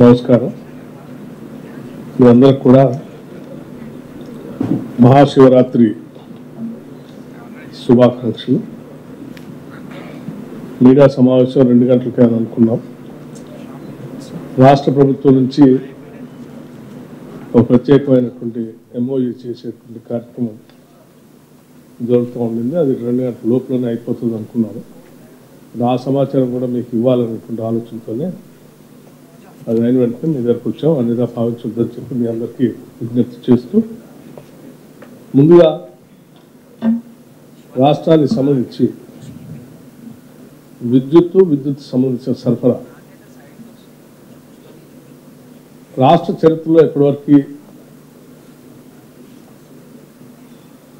నమస్కారం. మీ అందరికి కూడా మహాశివరాత్రి శుభాకాంక్షలు. మీడియా సమావేశం 2 గంటలకే అనుకున్నాం. రాష్ట్ర ప్రభుత్వం నుంచి ఒక ప్రత్యేకమైనటువంటి MOU చేసేటువంటి కార్యక్రమం జరుగుతూ ఉండింది. అది 2 గంటల లోపలనే అయిపోతుంది అనుకున్నాను. ఆ సమాచారం కూడా మీకు ఇవ్వాలనేటువంటి ఆలోచనతోనే అది అయిన వెంటనే మీ దగ్గరకు వచ్చాం. అన్నిదా భావించొద్దని చెప్పి మీ అందరికీ విజ్ఞప్తి చేస్తూ, ముందుగా రాష్ట్రానికి సంబంధించి విద్యుత్ సంబంధించిన సరఫరా రాష్ట్ర చరిత్రలో ఇప్పటివరకు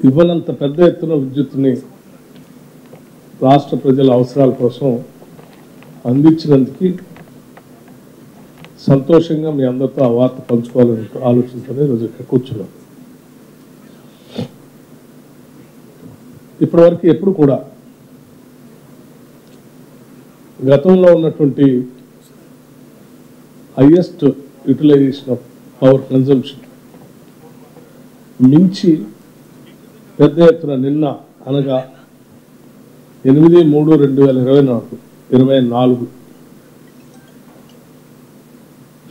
ఇవ్వనంత పెద్ద ఎత్తున విద్యుత్తుని రాష్ట్ర ప్రజల అవసరాల కోసం అందించినందుకు సంతోషంగా మీ అందరితో ఆ వార్త పంచుకోవాలని ఆలోచనతోనే ఈరోజు ఇక్కడ కూర్చున్నాం. ఇప్పటివరకు ఎప్పుడు కూడా గతంలో ఉన్నటువంటి highest utilization of power consumption మించి పెద్ద ఎత్తున నిన్న అనగా 8/3/2024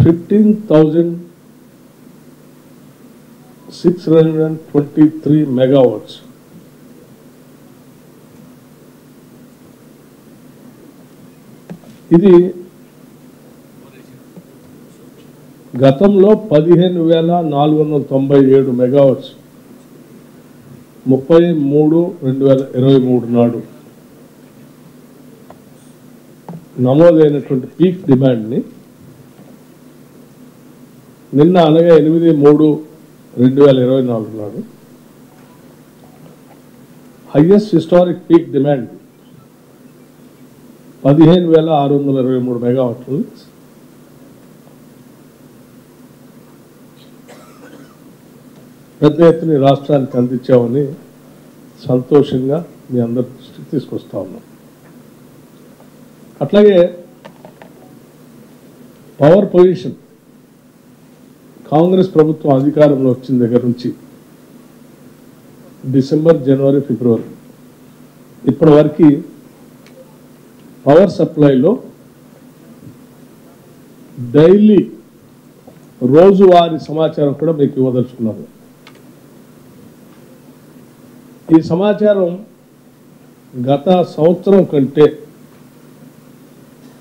15,623 megawatts ఇది గతంలో 15,497 megawatts 33/2023 నాడు నమోదైనటువంటి పీక్ డిమాండ్ని నిన్న అనగా 8/3/2024 నాడు హైయెస్ట్ హిస్టారిక్ పీక్ డిమాండ్ 15,623 మెగావాట్లు పెద్ద ఎత్తున రాష్ట్రానికి అందించామని సంతోషంగా మీ అందరి దృష్టికి తీసుకొస్తా ఉన్నాం. అట్లాగే పవర్ పొజిషన్ కాంగ్రెస్ ప్రభుత్వం అధికారంలో వచ్చిన దగ్గర నుంచి డిసెంబర్, జనవరి, ఫిబ్రవరి ఇప్పటి వరకు పవర్ సప్లైలో డైలీ రోజువారీ సమాచారం కూడా మీకు ఇవ్వదలుచుకున్నాము. ఈ సమాచారం గత సంవత్సరం కంటే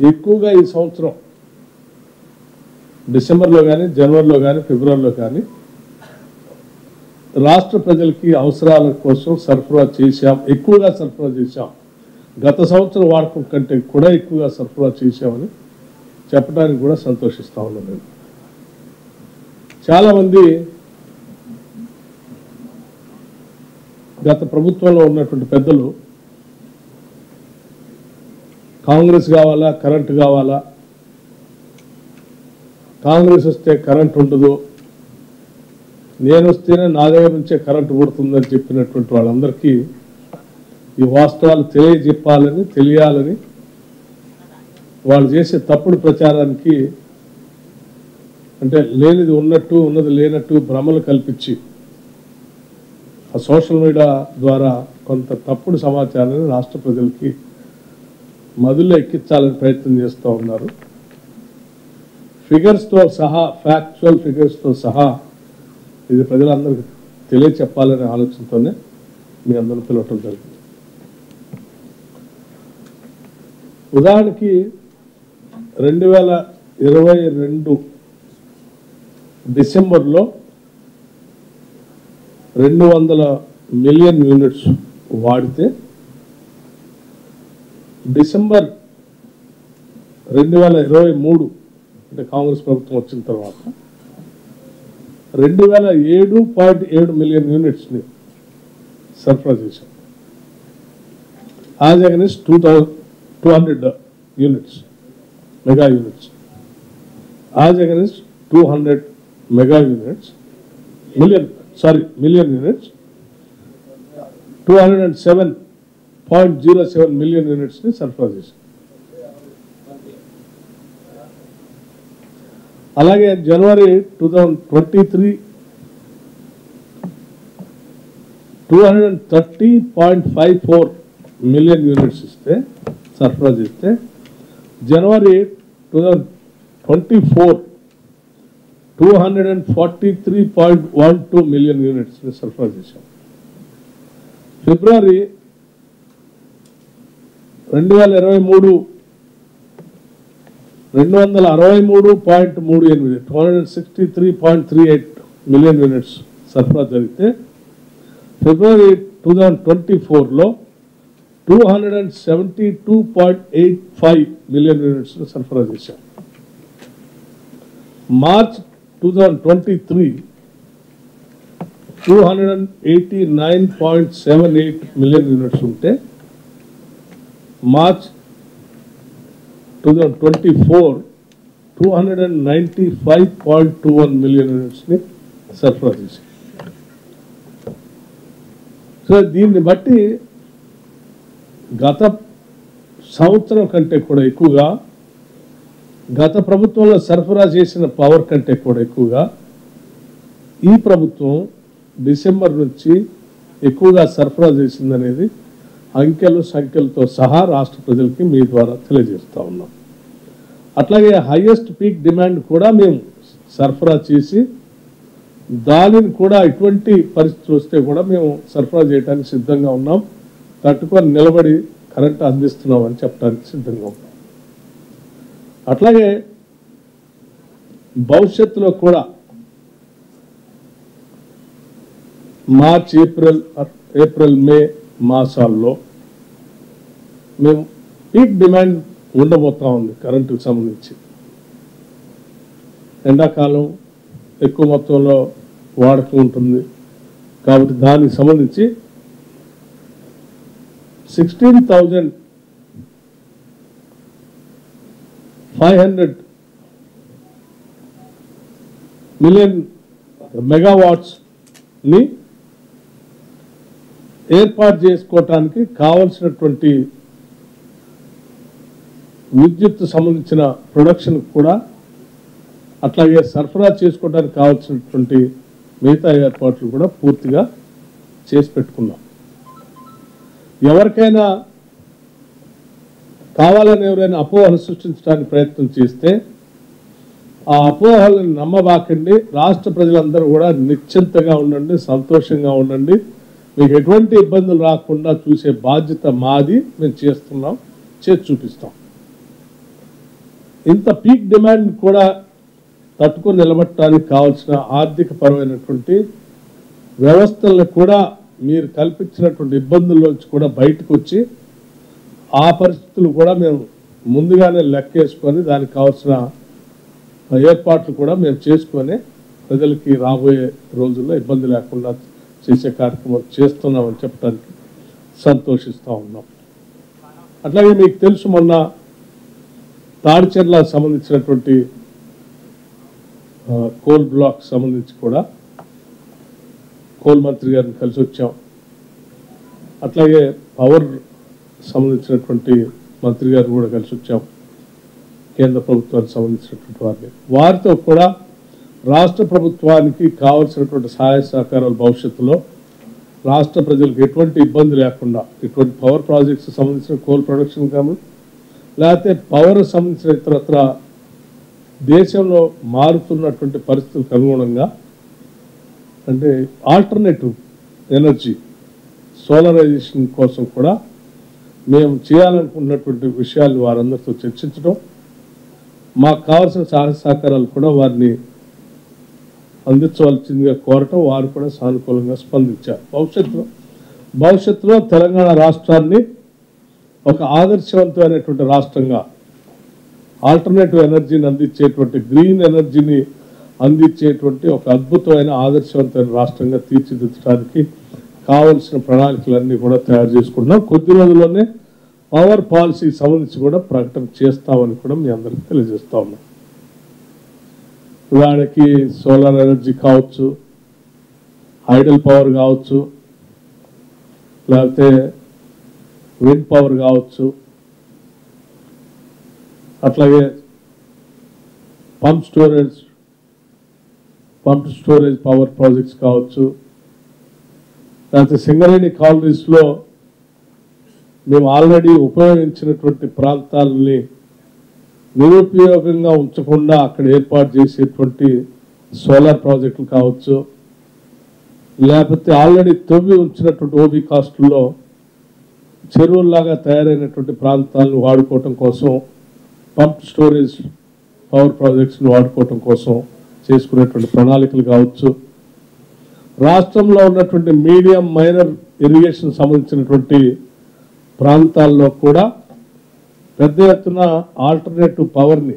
ఎక్కువగా ఈ సంవత్సరం డిసెంబర్లో కానీ, జనవరిలో కానీ, ఫిబ్రవరిలో కానీ రాష్ట్ర ప్రజలకి అవసరాల కోసం సరఫరా చేశాం, ఎక్కువగా సరఫరా చేశాం. గత సంవత్సరం వాడకం కంటే కూడా ఎక్కువగా సరఫరా చేశామని చెప్పడానికి కూడా సంతోషిస్తూ ఉన్నాను. చాలామంది గత ప్రభుత్వంలో ఉన్నటువంటి పెద్దలు కాంగ్రెస్ కావాలా, కరెంటు కావాలా, కాంగ్రెస్ వస్తే కరెంట్ ఉండదు, నేను వస్తేనే నా దగ్గర నుంచే కరెంటు పుడుతుందని చెప్పినటువంటి వాళ్ళందరికీ ఈ వాస్తవాలు తెలియాలని వాళ్ళు చేసే తప్పుడు ప్రచారానికి, అంటే లేనిది ఉన్నట్టు ఉన్నది లేనట్టు భ్రమలు కల్పించి ఆ సోషల్ మీడియా ద్వారా కొంత తప్పుడు సమాచారాన్ని రాష్ట్ర ప్రజలకి మధుల్లో ఎక్కించాలని ప్రయత్నం చేస్తూ ఉన్నారు. ఫిగర్స్తో సహా, ఫ్యాక్చువల్ ఫిగర్స్తో సహా ఇది ప్రజలందరికీ తెలియచెప్పాలనే ఆలోచనతోనే మీ అందరూ పిలవటం జరిగింది. ఉదాహరణకి 2022 డిసెంబర్లో 200 మిలియన్ యూనిట్స్ వాడితే డిసెంబర్ 2023 అంటే కాంగ్రెస్ ప్రభుత్వం వచ్చిన తర్వాత 7.7 మిలియన్ యూనిట్స్ని సరఫరా చేశాం. As against 200 units, mega units, as against 200 mega units, million units, 207 0.07 million యూనిట్స్ని సరఫరా చేశాం. అలాగే జనవరి 2023 230.54 మిలియన్ యూనిట్స్ సరఫరా చేస్తే జనవరి 2024 243.12 మిలియన్ యూనిట్స్ని సరఫరా చేశాం. ఫిబ్రవరి 2023 263.38 263.38 మిలియన్ యూనిట్స్ సరఫరా జరిగితే ఫిబ్రవరి 2024లో 272.85 మిలియన్ యూనిట్స్ సరఫరా చేశాం. మార్చ్ 2023 289.78 మిలియన్ యూనిట్స్ ఉంటే మార్చ్ 2024 295.21 మిలియన్ యూనిట్స్ని సరఫరా చేశాం. సో దీన్ని బట్టి గత సంవత్సరం కంటే కూడా ఎక్కువగా గత ప్రభుత్వంలో సరఫరా చేసిన పవర్ కంటే కూడా ఎక్కువగా ఈ ప్రభుత్వం డిసెంబర్ నుంచి ఎక్కువగా సరఫరా చేసిందనేది అంకెలు సంఖ్యలతో సహా రాష్ట్ర ప్రజలకి మీ ద్వారా తెలియజేస్తూ ఉన్నాం. అట్లాగే హైయెస్ట్ పీక్ డిమాండ్ కూడా మేము సరఫరా చేసి దానిని కూడా ఇటువంటి పరిస్థితులు వస్తే కూడా మేము సరఫరా చేయడానికి సిద్ధంగా ఉన్నాం. తట్టుకొని నిలబడి కరెంట్ అందిస్తున్నాం అని చెప్పడానికి సిద్ధంగా ఉన్నాం. అట్లాగే భవిష్యత్తులో కూడా మార్చ్ ఏప్రిల్ మే మాసాల్లో మేము పీక్ డిమాండ్ ఉండబోతా ఉంది. కరెంటుకు సంబంధించి ఎండాకాలం ఎక్కువ మొత్తంలో వాడకం ఉంటుంది కాబట్టి దానికి సంబంధించి 16,500 మిలియన్ మెగావాట్స్ని ఏర్పాటు చేసుకోవటానికి కావలసినటువంటి విద్యుత్ సంబంధించిన ప్రొడక్షన్ కూడా అట్లాగే సరఫరా చేసుకోవడానికి కావాల్సినటువంటి మిగతా ఏర్పాట్లు కూడా పూర్తిగా చేసి పెట్టుకున్నాం. ఎవరికైనా కావాలని ఎవరైనా అపోహలు సృష్టించడానికి ప్రయత్నం చేస్తే ఆ అపోహలను నమ్మబాకండి. రాష్ట్ర ప్రజలందరూ కూడా నిశ్చింతగా ఉండండి, సంతోషంగా ఉండండి. మీకు ఎటువంటి ఇబ్బందులు రాకుండా చూసే బాధ్యత మాది. మేము చేస్తున్నాం, చేసి చూపిస్తాం. ఇంత పీక్ డిమాండ్ కూడా తట్టుకొని నిలబడటానికి కావాల్సిన ఆర్థిక పరమైనటువంటి వ్యవస్థలను కూడా మీరు కల్పించినటువంటి ఇబ్బందుల్లోంచి కూడా బయటకు వచ్చి ఆ పరిస్థితులు కూడా మేము ముందుగానే లెక్కేసుకొని దానికి కావాల్సిన ఏర్పాట్లు కూడా మేము చేసుకొని ప్రజలకి రాబోయే రోజుల్లో ఇబ్బంది లేకుండా చేసే కార్యక్రమం చేస్తున్నామని చెప్పడానికి సంతోషిస్తూ ఉన్నాం. అట్లాగే మీకు తెలుసు, మొన్న తాడిచెర్ల సంబంధించినటువంటి కోల్ బ్లాక్ సంబంధించి కూడా కోల్ మంత్రి గారిని కలిసి వచ్చాం. అట్లాగే పవర్ సంబంధించినటువంటి మంత్రి గారు కూడా కలిసి వచ్చాం. కేంద్ర ప్రభుత్వానికి సంబంధించినటువంటి వారితో కూడా రాష్ట్ర ప్రభుత్వానికి కావాల్సినటువంటి సహాయ సహకారాలు భవిష్యత్తులో రాష్ట్ర ప్రజలకు ఎటువంటి ఇబ్బంది లేకుండా ఇటువంటి పవర్ ప్రాజెక్ట్స్ సంబంధించిన కోల్ ప్రొడక్షన్ కానీ లేకపోతే పవర్ సంబంధించిన ఇతరత్ర దేశంలో మారుతున్నటువంటి పరిస్థితులకు అనుగుణంగా అంటే ఆల్టర్నేటివ్ ఎనర్జీ సోలరైజేషన్ కోసం కూడా మేము చేయాలనుకున్నటువంటి విషయాలు వారందరితో చర్చించడం, మాకు కావాల్సిన సహాయ సహకారాలు కూడా వారిని అందించవలసిందిగా కోరటం, వారు కూడా సానుకూలంగా స్పందించారు. భవిష్యత్తులో తెలంగాణ రాష్ట్రాన్ని ఒక ఆదర్శవంతమైనటువంటి రాష్ట్రంగా ఆల్టర్నేటివ్ ఎనర్జీని అందించేటువంటి గ్రీన్ ఎనర్జీని అందించేటువంటి ఒక అద్భుతమైన ఆదర్శవంతమైన రాష్ట్రంగా తీర్చిదిద్దడానికి కావలసిన ప్రణాళికలన్నీ కూడా తయారు చేసుకుంటున్నాం. కొద్ది రోజుల్లోనే పవర్ పాలసీకి సంబంధించి కూడా ప్రకటన చేస్తామని కూడా మీ అందరికీ తెలియజేస్తా ఉన్నాం. ఉదాహరణకి సోలార్ ఎనర్జీ కావచ్చు, హైడల్ పవర్ కావచ్చు, లేకపోతే విండ్ పవర్ కావచ్చు, అట్లాగే పంప్ స్టోరేజ్ పవర్ ప్రాజెక్ట్స్ కావచ్చు, లేకపోతే సింగరేణి కాలనీస్లో మేము ఆల్రెడీ ఉపయోగించినటువంటి ప్రాంతాలని నిరుపయోగంగా ఉంచకుండా అక్కడ ఏర్పాటు చేసేటువంటి సోలార్ ప్రాజెక్టులు కావచ్చు, లేకపోతే ఆల్రెడీ తవ్వి ఉంచినటువంటి ఓబీ కాస్టుల్లో చెరువుల్లాగా తయారైనటువంటి ప్రాంతాలను వాడుకోవటం కోసం పంప్ స్టోరేజ్ పవర్ ప్రాజెక్ట్స్ని వాడుకోవటం కోసం చేసుకునేటువంటి ప్రణాళికలు కావచ్చు, రాష్ట్రంలో ఉన్నటువంటి మీడియం మైనర్ ఇరిగేషన్ సంబంధించినటువంటి ప్రాంతాల్లో కూడా పెద్ద ఎత్తున ఆల్టర్నేటివ్ పవర్ని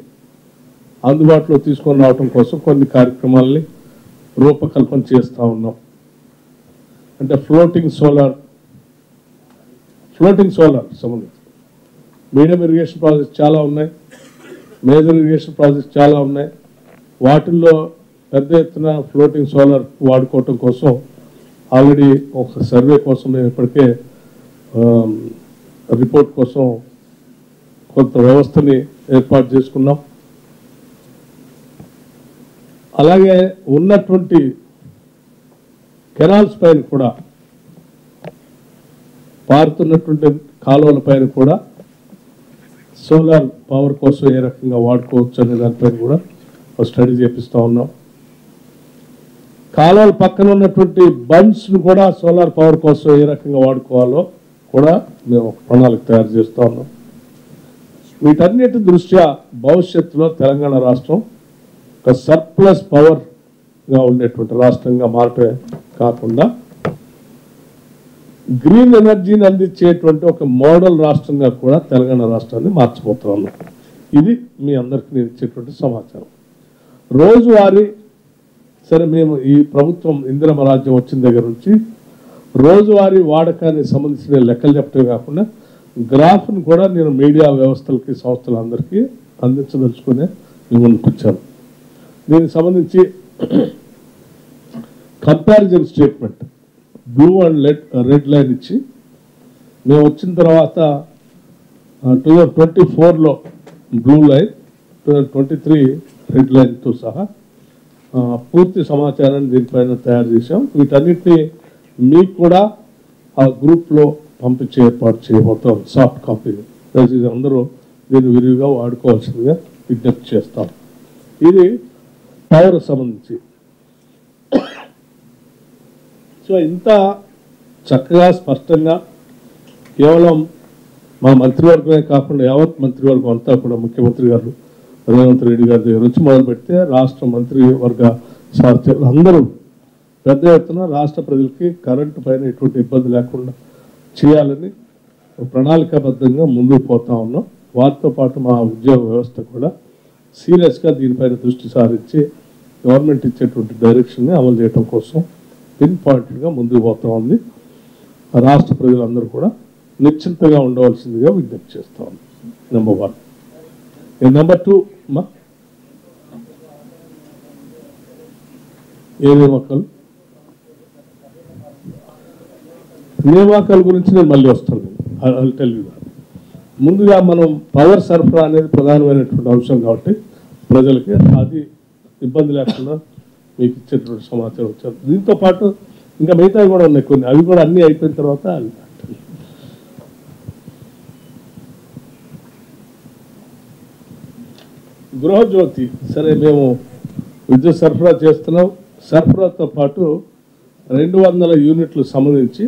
అందుబాటులో తీసుకొని రావడం కోసం కొన్ని కార్యక్రమాలని రూపకల్పన చేస్తూ ఉన్నాం. అంటే ఫ్లోటింగ్ సోలార్ సంబంధించి మీడియం ఇరిగేషన్ ప్రాజెక్ట్స్ చాలా ఉన్నాయి, మేజర్ ఇరిగేషన్ ప్రాజెక్ట్స్ చాలా ఉన్నాయి. వాటిల్లో పెద్ద ఎత్తున ఫ్లోటింగ్ సోలార్ వాడుకోవటం కోసం ఆల్రెడీ ఒక సర్వే కోసం మేము ఇప్పటికే రిపోర్ట్ కోసం కొంత వ్యవస్థని ఏర్పాటు చేసుకున్నాం. అలాగే ఉన్నటువంటి కెనాల్స్ పైన కూడా, పారుతున్నటువంటి కాలువల పైన కూడా సోలార్ పవర్ కోసం ఏ రకంగా వాడుకోవచ్చు అనే దానిపైన కూడా ఒక స్టడీ చేపిస్తూ ఉన్నాం. కాలువల పక్కన ఉన్నటువంటి బండ్స్ను కూడా సోలార్ పవర్ కోసం ఏ రకంగా వాడుకోవాలో కూడా మేము ఒక ప్రణాళిక తయారు చేస్తూ ఉన్నాం. వీటన్నిటి దృష్ట్యా భవిష్యత్తులో తెలంగాణ రాష్ట్రం ఒక సర్ప్లస్ పవర్గా ఉండేటువంటి రాష్ట్రంగా మారటమే కాకుండా గ్రీన్ ఎనర్జీని అందించేటువంటి ఒక మోడల్ రాష్ట్రంగా కూడా తెలంగాణ రాష్ట్రాన్ని మార్చిపోతా ఉన్నాం. ఇది మీ అందరికీ నేను ఇచ్చేటువంటి సమాచారం. రోజువారీ సరే, మేము ఈ ప్రభుత్వం ఇందిరమ్మ రాజ్యం వచ్చిన దగ్గర నుంచి రోజువారీ వాడకానికి సంబంధించిన లెక్కలు చెప్పడమే కాకుండా గ్రాఫ్ను కూడా నేను మీడియా వ్యవస్థలకి సంస్థలందరికీ అందించదలుచుకునే మీ ముందుకు వచ్చాను. దీనికి సంబంధించి comparison statement blue and red line ఇచ్చి మేము వచ్చిన తర్వాత 2024లో బ్లూ లైన్, 2023 రెడ్ లైన్తో సహా పూర్తి సమాచారాన్ని దీనిపైన తయారు చేశాం. వీటన్నిటినీ మీకు కూడా ఆ గ్రూప్లో పంపించే ఏర్పాటు చేయబోతాం, సాఫ్ట్ కాపీని. దయచేసి అందరూ దీన్ని విరివిగా వాడుకోవాల్సిందిగా విజ్ఞప్తి చేస్తాం. ఇది పవర్ సంబంధించి. సో ఇంత చక్కగా స్పష్టంగా కేవలం మా మంత్రివర్గమే కాకుండా యావత్ మంత్రివర్గం అంతా కూడా ముఖ్యమంత్రి గారు రేవంత్ రెడ్డి గారి దగ్గర నుంచి మొదలు పెడితే రాష్ట్ర మంత్రివర్గ సారథ్యులు అందరూ పెద్ద ఎత్తున రాష్ట్ర ప్రజలకి కరెంటు పైన ఎటువంటి ఇబ్బంది లేకుండా చేయాలని ప్రణాళికాబద్ధంగా ముందుకు పోతా ఉన్నాం. వాటితో పాటు మా ఉద్యోగ వ్యవస్థ కూడా సీరియస్గా దీనిపైన దృష్టి సారించి గవర్నమెంట్ ఇచ్చేటువంటి డైరెక్షన్ని అమలు చేయడం కోసం పిన్ పాయింట్గా ముందుకు పోతా ఉంది. రాష్ట్ర ప్రజలందరూ కూడా నిశ్చింతగా ఉండవలసిందిగా విజ్ఞప్తి చేస్తా ఉంది. నెంబర్ 1. నెంబర్ 2 ఏ నియామకాల గురించి నేను మళ్ళీ వస్తాను. I tell you. ముందుగా మనం పవర్ సరఫరా అనేది ప్రధానమైనటువంటి అంశం కాబట్టి ప్రజలకి అది ఇబ్బంది లేకుండా మీకు ఇచ్చేటువంటి సమాచారం వచ్చారు. దీంతో పాటు ఇంకా మిగతావి కూడా ఉన్నాయి కొన్ని, అవి కూడా అన్నీ అయిపోయిన తర్వాత గృహజ్యోతి. సరే, మేము విద్యుత్ సరఫరా చేస్తున్నాం. సరఫరాతో పాటు 200 యూనిట్లు సంబంధించి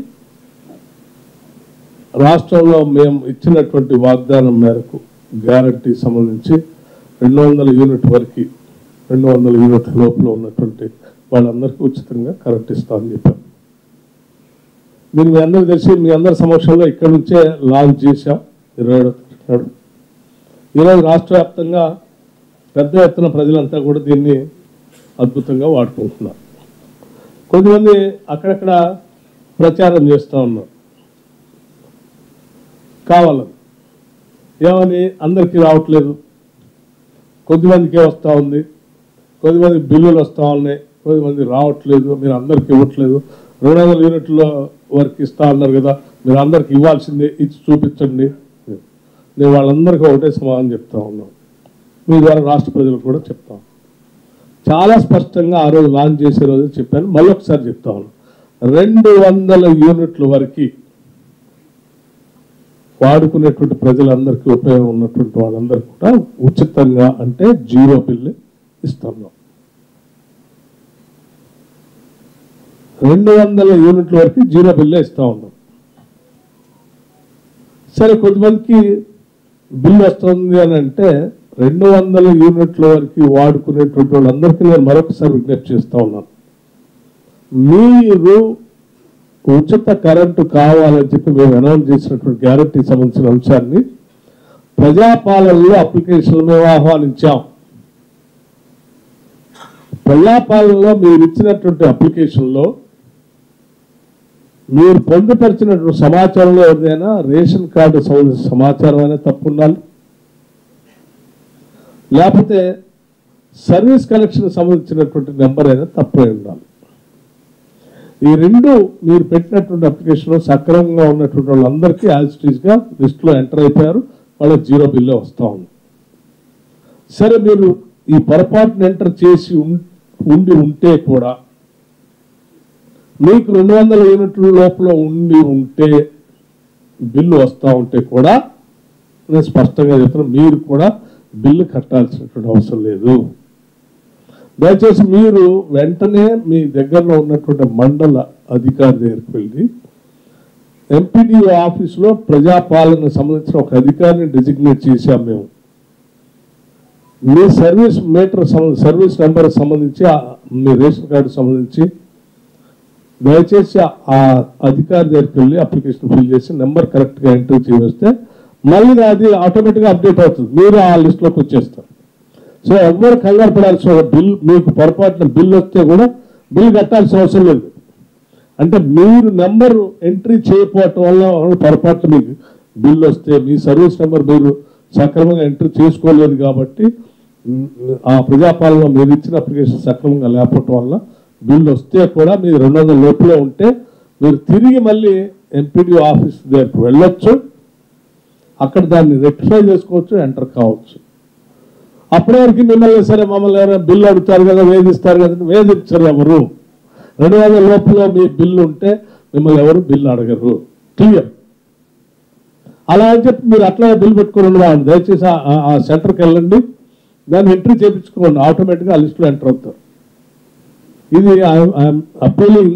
రాష్ట్రంలో మేము ఇచ్చినటువంటి వాగ్దానం మేరకు గ్యారంటీ సంబంధించి 200 యూనిట్ వరకు 200 యూనిట్ల లోపల ఉన్నటువంటి వాళ్ళందరికీ ఉచితంగా కరెంట్ ఇస్తామని చెప్పాం. దీన్ని మీ అందరూ తెలిసి మీ అందరి సమక్షంలో ఇక్కడ నుంచే లాంచ్ చేశాం 27వ తారీఖు. ఈరోజు రాష్ట్ర వ్యాప్తంగా పెద్ద ఎత్తున ప్రజలంతా కూడా దీన్ని అద్భుతంగా వాడుకుంటున్నారు. కొంతమంది అక్కడక్కడ ప్రచారం చేస్తూ ఉన్నారు కావాలని, ఏమని అందరికీ రావట్లేదు, కొద్దిమందికే వస్తూ ఉంది, కొద్దిమంది బిల్లులు వస్తూ ఉన్నాయి, కొద్దిమంది రావట్లేదు, మీరు అందరికీ ఇవ్వట్లేదు, 200 యూనిట్ల వరకు ఇస్తా అన్నారు కదా, మీరు అందరికి ఇవ్వాల్సిందే ఇచ్చి చూపించండి. నేను వాళ్ళందరికీ ఒకటే సమాధానం చెప్తా ఉన్నాను, మీ ద్వారా రాష్ట్ర ప్రజలకు కూడా చెప్తాను. చాలా స్పష్టంగా ఆ రోజు లాంచ్ చేసే రోజు చెప్పాను, మళ్ళొకసారి చెప్తా ఉన్నాను. 200 యూనిట్ల వరకు వాడుకునేటువంటి ప్రజలందరికీ ఉపయోగం ఉన్నటువంటి వాళ్ళందరికీ కూడా ఉచితంగా, అంటే 0 బిల్లు ఇస్తున్నాం. 200 యూనిట్ల వరకు 0 బిల్లే ఇస్తా ఉన్నాం. సరే, కొంతమందికి బిల్లు వస్తుంది అని అంటే 200 యూనిట్ల వరకు వాడుకునేటువంటి వాళ్ళందరికీ నేను మరొకసారి విజ్ఞప్తి చేస్తూ ఉన్నాను. మీరు ఉచిత కరెంటు కావాలని చెప్పి మేము అనౌన్స్ చేసినటువంటి గ్యారంటీ సంబంధించిన అంశాన్ని ప్రజాపాలనలో అప్లికేషన్లు మేము ఆహ్వానించాం. ప్రజాపాలనలో మీరు ఇచ్చినటువంటి అప్లికేషన్లో మీరు పొందుపరిచినటువంటి సమాచారంలో ఏదైనా రేషన్ కార్డు సంబంధించిన సమాచారం అయినా తప్పు ఉండాలి, లేకపోతే సర్వీస్ కనెక్షన్ సంబంధించినటువంటి నెంబర్ అయినా తప్పు ఉండాలి. ఈ రెండు మీరు పెట్టినటువంటి అప్లికేషన్లో సక్రమంగా ఉన్నటువంటి వాళ్ళందరికీ యాజ్ ఇట్ ఈస్గా లిస్టులో ఎంటర్ అయిపోయారు, వాళ్ళకి 0 బిల్లే వస్తూ ఉంది. సరే, మీరు ఈ పొరపాటును ఎంటర్ చేసి ఉంటే కూడా మీకు 200 యూనిట్ల లోపల ఉంటే బిల్లు వస్తూ ఉంటే కూడా నేను స్పష్టంగా చెప్తున్నాను, మీరు కూడా బిల్లు కట్టాల్సినటువంటి అవసరం లేదు. దయచేసి మీరు వెంటనే మీ దగ్గరలో ఉన్నటువంటి మండల అధికారి దగ్గరికి వెళ్ళి ఎంపీడీఓ ఆఫీసులో ప్రజాపాలన సంబంధించిన ఒక అధికారిని డెసిగ్నేట్ చేశాం మేము. మీ సర్వీస్ సర్వీస్ నెంబర్ సంబంధించి, మీ రేషన్ కార్డు సంబంధించి దయచేసి ఆ అధికారి దగ్గరికి వెళ్ళి అప్లికేషన్ ఫిల్ చేసి నెంబర్ కరెక్ట్గా ఎంట్రీ చేస్తే మళ్ళీ అది ఆటోమేటిక్గా అప్డేట్ అవుతుంది, మీరు ఆ లిస్టులోకి వచ్చేస్తారు. సో ఎవరు కంగారు పడాల్సిన బిల్, మీకు పొరపాటున బిల్ వస్తే కూడా బిల్ కట్టాల్సిన అవసరం లేదు. అంటే మీరు నెంబర్ ఎంట్రీ చేయకపోవటం వల్ల పొరపాటున మీకు బిల్ వస్తే మీ సర్వీస్ నెంబర్ మీరు సక్రమంగా ఎంట్రీ చేసుకోలేదు కాబట్టి ఆ ప్రజాపాలనలో మీరు ఇచ్చిన అప్లికేషన్ సక్రమంగా లేకపోవటం వల్ల బిల్లు వస్తే కూడా మీరు 200 లోపల ఉంటే మీరు తిరిగి మళ్ళీ ఎంపీడీఓ ఆఫీస్ దగ్గరికి వెళ్ళొచ్చు, అక్కడ దాన్ని రెక్టిఫై చేసుకోవచ్చు, ఎంటర్ కావచ్చు. అప్పటి వరకు మిమ్మల్ని సరే మమ్మల్ని ఎవరైనా బిల్లు అడుగుతారు కదా, వేధిస్తారు కదా, వేధించరు ఎవరు. 200 లోపల మీ బిల్లు ఉంటే మిమ్మల్ని ఎవరు బిల్లు అడగరు, క్లియర్. అలా అని చెప్పి మీరు అట్లా బిల్లు పెట్టుకుని ఉండవాలి. దయచేసి ఆ సెంటర్కి వెళ్ళండి, దాన్ని ఎంట్రీ చేయించుకోండి, ఆటోమేటిక్గా ఆ లిస్టులో ఎంటర్ అవుతారు. ఇది ఐఎమ్ అప్పీలింగ్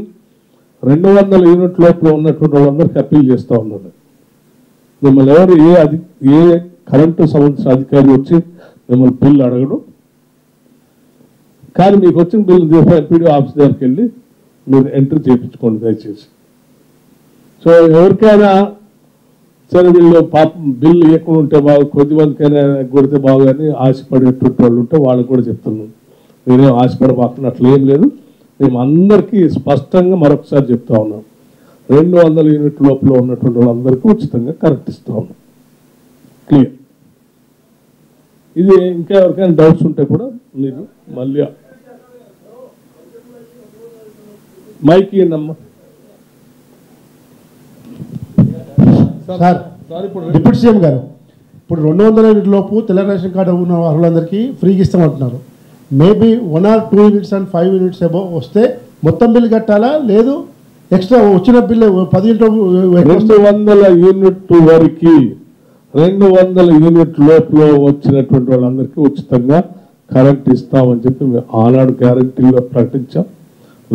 200 యూనిట్ లోపల ఉన్నటువంటి వాళ్ళందరికీ అప్పీల్ చేస్తూ ఉన్నాను. మిమ్మల్ని ఎవరు ఏ కరెంటు సంబంధించిన అధికారి వచ్చి మిమ్మల్ని బిల్లు అడగడు, కానీ మీకు వచ్చిన బిల్లు ఎంపీడీఓ ఆఫీస్ దగ్గరికి వెళ్ళి మీరు ఎంట్రీ చేయించుకోండి దయచేసి. సో ఎవరికైనా సరే వీళ్ళు పాపం బిల్లు ఇవ్వకుండా ఉంటే బాగు, కొద్దిమందికైనా కొడితే బాగు అని ఆశపడేటువంటి వాళ్ళు ఉంటే వాళ్ళకి కూడా చెప్తున్నాను, మీరేం ఆశపడబాకుండా అట్లా ఏం లేదు. మేము అందరికీ స్పష్టంగా మరొకసారి చెప్తా ఉన్నాం, 200 యూనిట్ల లోపల ఉన్నటువంటి వాళ్ళందరికీ ఉచితంగా కరెక్ట్ ఇస్తూ ఉన్నాం, క్లియర్. ఇది ఇంకా ఎవరికైనా డౌట్స్ ఉంటే కూడా మీరు మళ్ళీ మైక్ ఇవ్వండమ్మా. సార్, డిప్యూటీ సీఎం గారు, ఇప్పుడు 200 యూనిట్ల లోపు తెల్ల రేషన్ కార్డు ఉన్న అర్హులందరికీ ఫ్రీగా ఇస్తామంటున్నారు. Maybe 1 or 2 units and 5 units ఏమో వస్తే మొత్తం బిల్లు కట్టాలా, లేదు ఎక్స్ట్రా వచ్చిన బిల్లు 10 200 యూనిట్ వరకు 200 యూనిట్ లోపల వచ్చినటువంటి వాళ్ళందరికీ ఉచితంగా కరెంట్ ఇస్తామని చెప్పి మేము ఆనాడు గ్యారంటీలో ప్రకటించాం,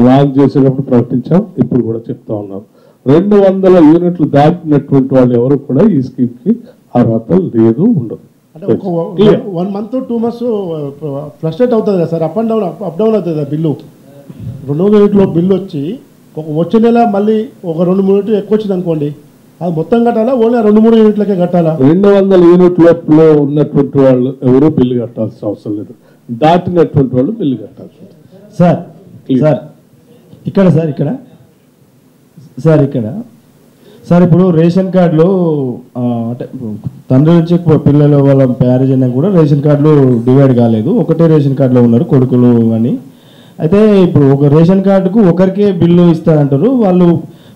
లాంచ్ చేసేటప్పుడు ప్రకటించాం, ఇప్పుడు కూడా చెప్తా ఉన్నాం. 200 యూనిట్లు దాటినటువంటి వాళ్ళు ఎవరు కూడా ఈ స్కీమ్కి అర్హత లేదు, ఉండదు. అంటే 1 month 2 months ఫ్లస్ట్రేట్ అవుతుంది కదా సార్, అప్ డౌన్ అవుతుంది కదా బిల్లు. 200 యూనిట్లో బిల్లు వచ్చి వచ్చే నెల మళ్ళీ ఒక 2-3 యూనిట్లు ఎక్కువ వచ్చింది అనుకోండి, అది మొత్తం కట్టాలా, ఓన్లీ 2-3 యూనిట్లకే కట్టాలా? 200 యూనిట్ లోపల ఉన్నటువంటి వాళ్ళు ఎవరు బిల్లు కట్టాల్సిన అవసరం లేదు, దాటినటువంటి వాళ్ళు బిల్లు కట్టాల్సి ఉంటుంది. సార్ ఇక్కడ సార్ ఇప్పుడు రేషన్ కార్డులో అంటే తండ్రి నుంచి పిల్లల వాళ్ళ మ్యారేజ్ అయినా కూడా రేషన్ కార్డులు డివైడ్ కాలేదు, ఒకటే రేషన్ కార్డులో ఉన్నారు కొడుకులు అని. అయితే ఇప్పుడు ఒక రేషన్ కార్డుకు ఒకరికే బిల్లు ఇస్తారంటారు, వాళ్ళు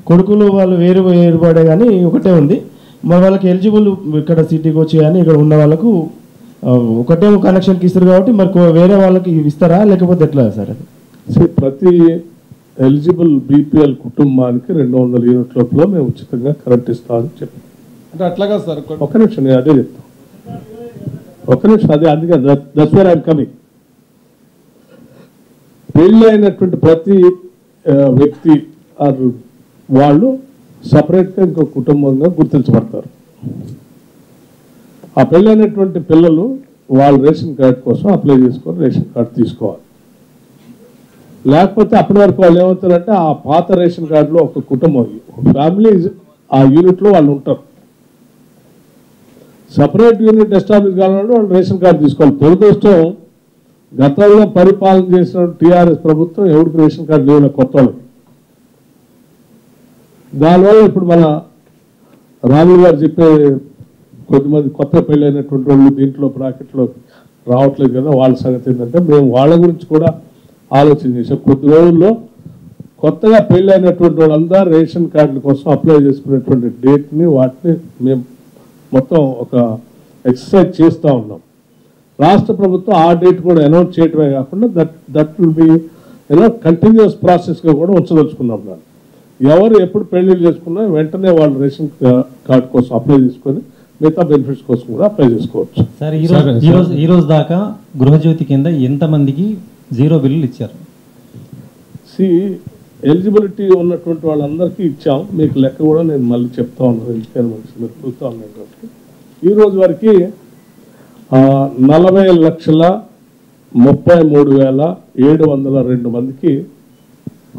కొడుకులు వాళ్ళు వేరు వేరుపడే కానీ ఒకటే ఉంది. మరి వాళ్ళకి ఎలిజిబుల్ ఇక్కడ సిటీకి వచ్చి కానీ ఇక్కడ ఉన్న వాళ్ళకు ఒకటే కనెక్షన్కి ఇస్తారు కాబట్టి మరి వేరే వాళ్ళకి ఇస్తారా లేకపోతే ఎట్లా సార్? అది ప్రతి ఎలిజిబుల్ బీపీఎల్ కుటుంబానికి 200 యూనిట్ లోపల మేము ఉచితంగా కరెంట్ ఇస్తామని చెప్పాం. అంటే అట్లాగా సార్? ఒక్క నిమిషం, నేను అదే చెప్తాను. ఒక్క నిమిషం, అదే అందుకే దట్స్ వేర్ ఐఎమ్ కమింగ్. పెళ్ళి అయినటువంటి ప్రతి వ్యక్తి వాళ్ళు సపరేట్గా ఇంకో కుటుంబంగా గుర్తించబడతారు. ఆ పెళ్ళైనటువంటి పిల్లలు వాళ్ళు రేషన్ కార్డు కోసం అప్లై చేసుకొని రేషన్ కార్డు తీసుకోవాలి. లేకపోతే అప్పటి వరకు వాళ్ళు ఏమవుతారంటే ఆ పాత రేషన్ కార్డులో ఒక కుటుంబం, ఫ్యామిలీ ఆ యూనిట్లో వాళ్ళు ఉంటారు. సపరేట్ యూనిట్ ఎస్టాబ్లిష్ కావాలంటే వాళ్ళు రేషన్ కార్డు తీసుకోవాలి. దురదృష్టం, గతంలో పరిపాలన చేసిన టీఆర్ఎస్ ప్రభుత్వం ఎవరికి రేషన్ కార్డు లేవు కొత్త వాళ్ళకి. దానివల్ల ఇప్పుడు మన రాములు గారు చెప్పే కొద్దిమంది కొత్త పెళ్ళైనటువంటి వాళ్ళు దీంట్లో బ్రాకెట్లో రావట్లేదు కదా, వాళ్ళ సంగతి ఏంటంటే మేము వాళ్ళ గురించి కూడా ఆలోచన చేసాం. కొద్ది రోజుల్లో కొత్తగా పెళ్ళైనటువంటి వాళ్ళందరూ రేషన్ కార్డుల కోసం అప్లై చేసుకునేటువంటి డేట్ని వాటిని మేము మొత్తం ఒక ఎక్సర్సైజ్ చేస్తూ ఉన్నాం. రాష్ట్ర ప్రభుత్వం ఆ డేట్ కూడా అనౌన్స్ చేయటమే కాకుండా దట్ విల్ బి కంటిన్యూస్ ప్రాసెస్గా కూడా ఉంచదలుచుకున్నాం. దాన్ని ఎవరు ఎప్పుడు పెళ్లిళ్ళు చేసుకున్నా వెంటనే వాళ్ళు రేషన్ కార్డు కోసం అప్లై చేసుకొని మిగతా బెనిఫిట్స్ కోసం కూడా అప్లై చేసుకోవచ్చు. సార్ ఈ రోజు దాకా గృహజ్యోతి కింద ఎంతమందికి 0 బిల్లులు ఇచ్చారు? ఎలిజిబిలిటీ ఉన్నటువంటి వాళ్ళందరికీ ఇచ్చాం. మీకు లెక్క కూడా నేను మళ్ళీ చెప్తా ఉన్నాను, ఎందుకని మనిషి మీరు చూస్తూ ఉన్నాను కాబట్టి. ఈరోజు వరకు 40,33,702 మందికి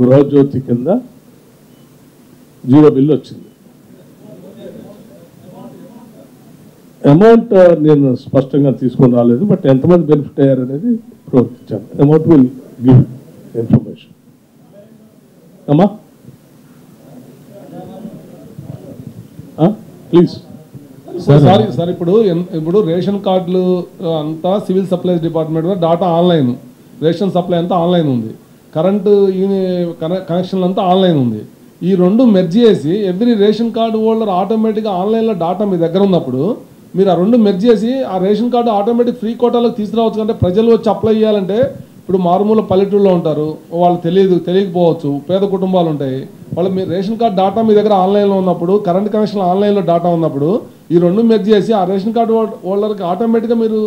గృహజ్యోతి కింద 0 బిల్లు వచ్చింది. అమౌంట్ నేను స్పష్టంగా తీసుకొని రాలేదు, బట్ ఎంతమంది బెనిఫిట్ అయ్యారనేది ప్రవర్తించాను. Amount will give information. అమ్మా ప్లీజ్. సార్ ఇప్పుడు రేషన్ కార్డులు అంతా civil supplies department data online, ration supply అంతా ఆన్లైన్ ఉంది, కరెంటు కనెక్షన్లు అంతా ఆన్లైన్ ఉంది. ఈ రెండు మెర్జ్ చేసి ఎవ్రీ రేషన్ కార్డు హోల్డర్ ఆటోమేటిక్గా ఆన్లైన్లో డాటా మీ దగ్గర ఉన్నప్పుడు మీరు ఆ రెండు మెర్జ్ చేసి ఆ రేషన్ కార్డు ఆటోమేటిక్ ఫ్రీ కోటాలోకి తీసుకురావచ్చు. అంటే ప్రజలు వచ్చి అప్లై చేయాలంటే ఇప్పుడు మారుమూల పల్లెటూరులో ఉంటారు, వాళ్ళు తెలియకపోవచ్చు, పేద కుటుంబాలు ఉంటాయి, వాళ్ళు మీ రేషన్ కార్డు డాటా మీ దగ్గర ఆన్లైన్లో ఉన్నప్పుడు, కరెంట్ కనెక్షన్ ఆన్లైన్లో డాటా ఉన్నప్పుడు ఈ రెండు మెర్జ్ చేసి ఆ రేషన్ కార్డు హోల్డర్కి ఆటోమేటిక్గా మీరు